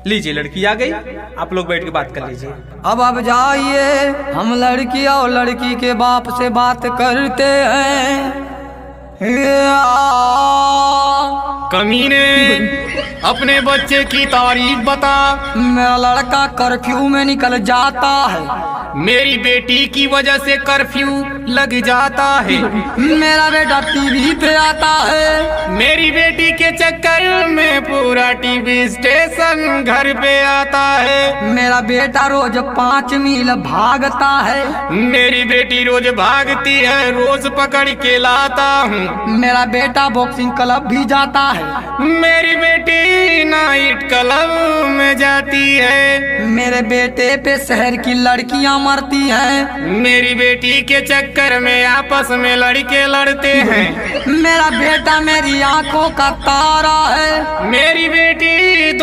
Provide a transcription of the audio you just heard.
लीजिए लड़की आ गई, आप लोग बैठ के बात कर लीजिए। अब जाइए, हम लड़की और लड़की के बाप से बात करते हैं। कमीने, अपने बच्चे की तारीफ बता। मेरा लड़का कर्फ्यू में निकल जाता है। मेरी बेटी की वजह से कर्फ्यू लग जाता है। मेरा बेटा टीवी पे आता है। मेरी बेटी के चक्कर में पूरा टीवी स्टेशन घर पे आता है। मेरा बेटा रोज 5 मील भागता है। मेरी बेटी रोज भागती है, रोज पकड़ के लाता हूँ। मेरा बेटा बॉक्सिंग क्लब भी जाता है। मेरी बेटी नाइट क्लब में जाती है। मेरे बेटे पे शहर की लड़कियां मरती हैं। मेरी बेटी के चक्कर में आपस में लड़के लड़ते हैं। मेरा बेटा मेरी आंखों का तारा है। मेरी बेटी